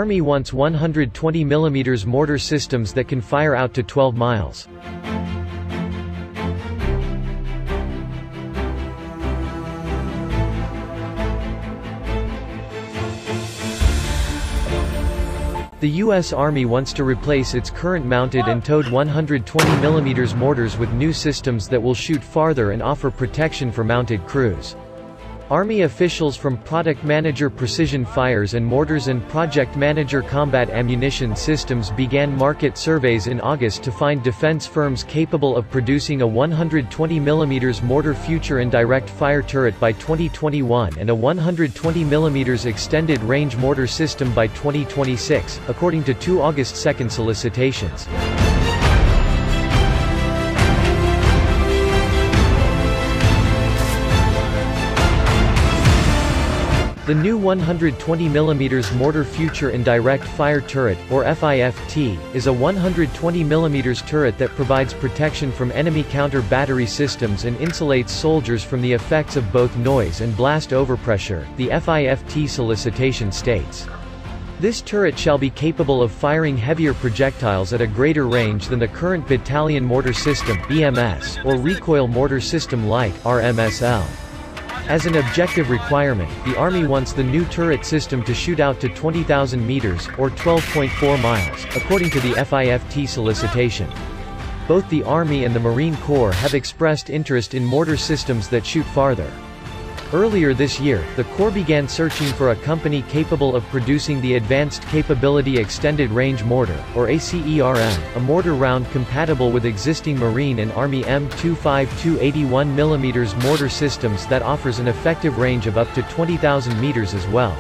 Army wants 120mm mortar systems that can fire out to 12 miles. The U.S. Army wants to replace its current mounted and towed 120mm mortars with new systems that will shoot farther and offer protection for mounted crews. Army officials from Product Manager Precision Fires and Mortars and Project Manager Combat Ammunition Systems began market surveys in August to find defense firms capable of producing a 120mm mortar future and direct fire turret by 2021 and a 120mm extended range mortar system by 2026, according to two August 2 solicitations. The new 120mm Mortar Future Indirect Fire Turret, or FIFT, is a 120mm turret that provides protection from enemy counter-battery systems and insulates soldiers from the effects of both noise and blast overpressure, the FIFT solicitation states. This turret shall be capable of firing heavier projectiles at a greater range than the current Battalion Mortar System (BMS) or Recoil Mortar System Light (RMSL). As an objective requirement, the Army wants the new turret system to shoot out to 20,000 meters, or 12.4 miles, according to the FIFT solicitation. Both the Army and the Marine Corps have expressed interest in mortar systems that shoot farther. Earlier this year, the Corps began searching for a company capable of producing the Advanced Capability Extended Range Mortar, or ACERM, a mortar round compatible with existing Marine and Army M252 81mm mortar systems that offers an effective range of up to 20,000 meters as well.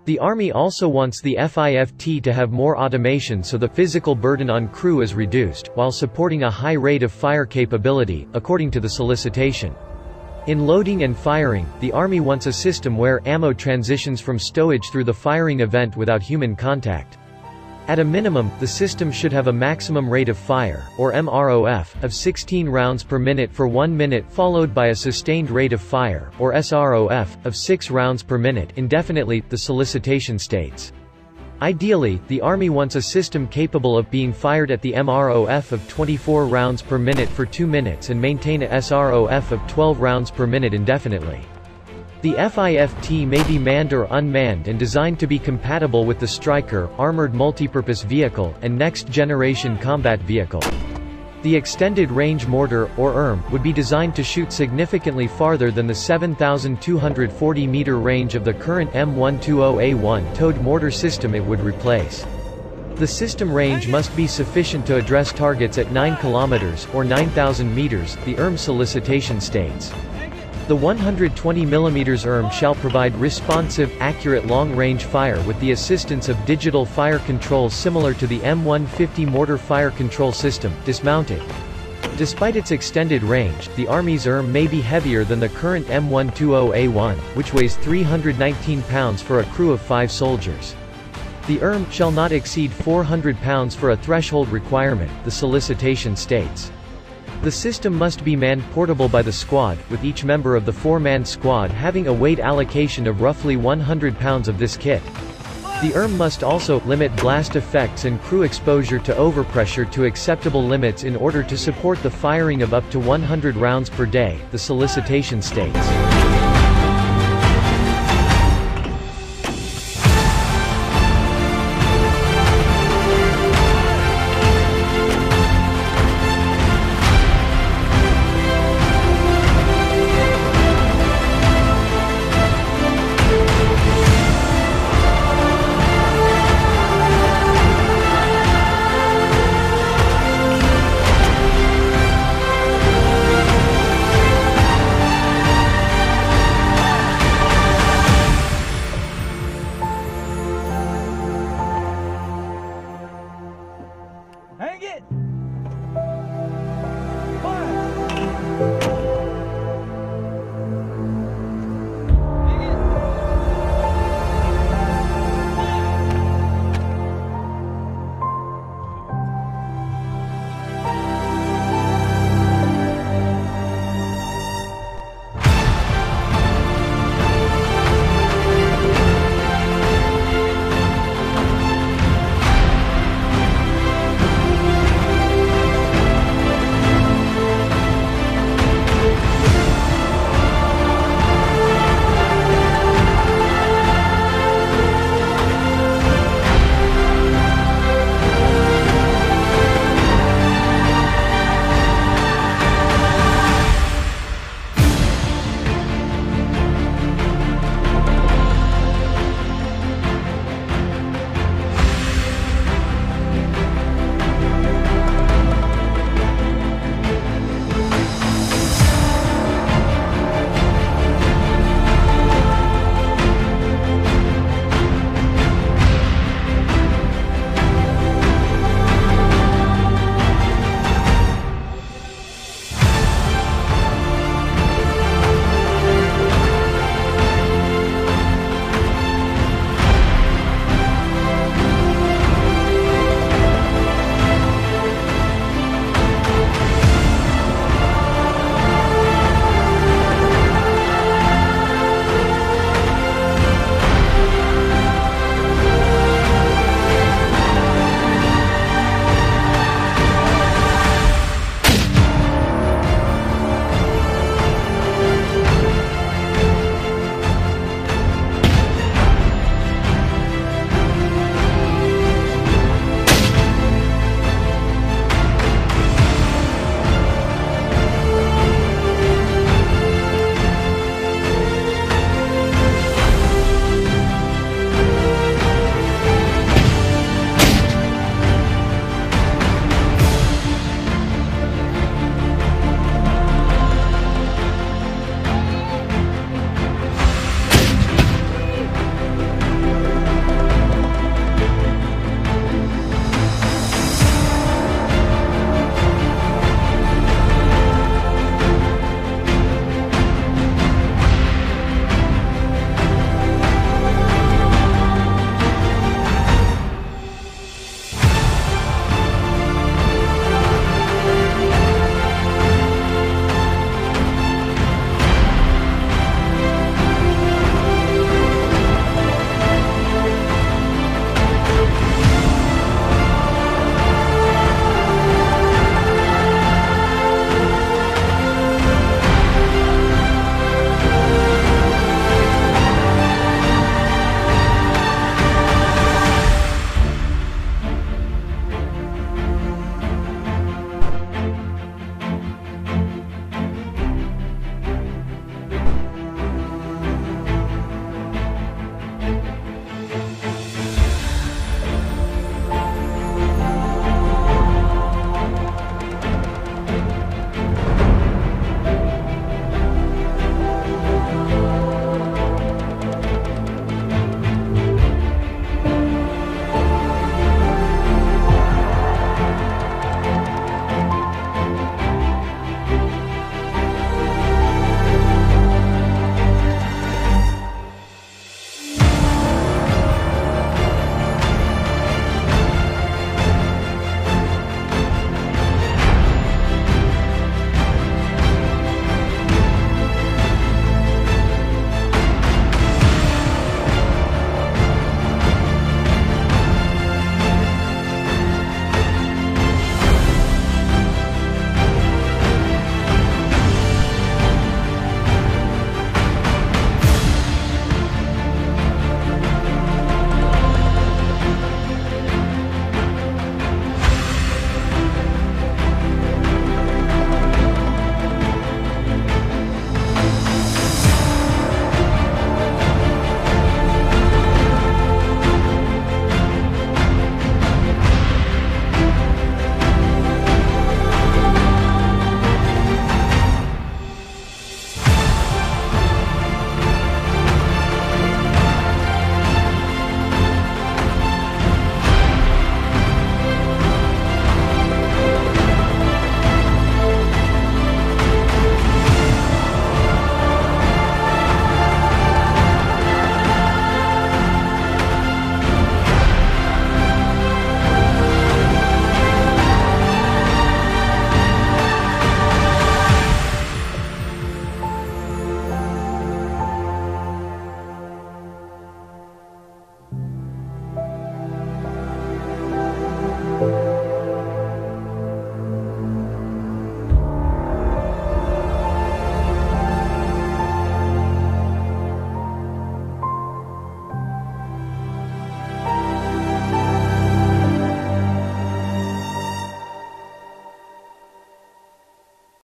The Army also wants the FIFT to have more automation so the physical burden on crew is reduced, while supporting a high rate of fire capability, according to the solicitation. In loading and firing, the Army wants a system where ammo transitions from stowage through the firing event without human contact. At a minimum, the system should have a maximum rate of fire, or MROF, of 16 rounds per minute for 1 minute followed by a sustained rate of fire, or SROF, of 6 rounds per minute indefinitely, the solicitation states. Ideally, the Army wants a system capable of being fired at the MROF of 24 rounds per minute for 2 minutes and maintain a SROF of 12 rounds per minute indefinitely. The FIFT may be manned or unmanned and designed to be compatible with the Stryker, Armored Multipurpose Vehicle, and Next Generation Combat Vehicle. The Extended Range Mortar, or ERM, would be designed to shoot significantly farther than the 7,240-meter range of the current M120A1 towed mortar system it would replace. The system range must be sufficient to address targets at 9 kilometers, or 9,000 meters, the ERM solicitation states. The 120mm ERM shall provide responsive, accurate long-range fire with the assistance of digital fire controls similar to the M150 mortar fire control system, dismounted. Despite its extended range, the Army's ERM may be heavier than the current M120A1, which weighs 319 pounds for a crew of 5 soldiers. The ERM shall not exceed 400 pounds for a threshold requirement, the solicitation states. The system must be man-portable by the squad, with each member of the 4-man squad having a weight allocation of roughly 100 pounds of this kit. The ERM must also limit blast effects and crew exposure to overpressure to acceptable limits in order to support the firing of up to 100 rounds per day, the solicitation states.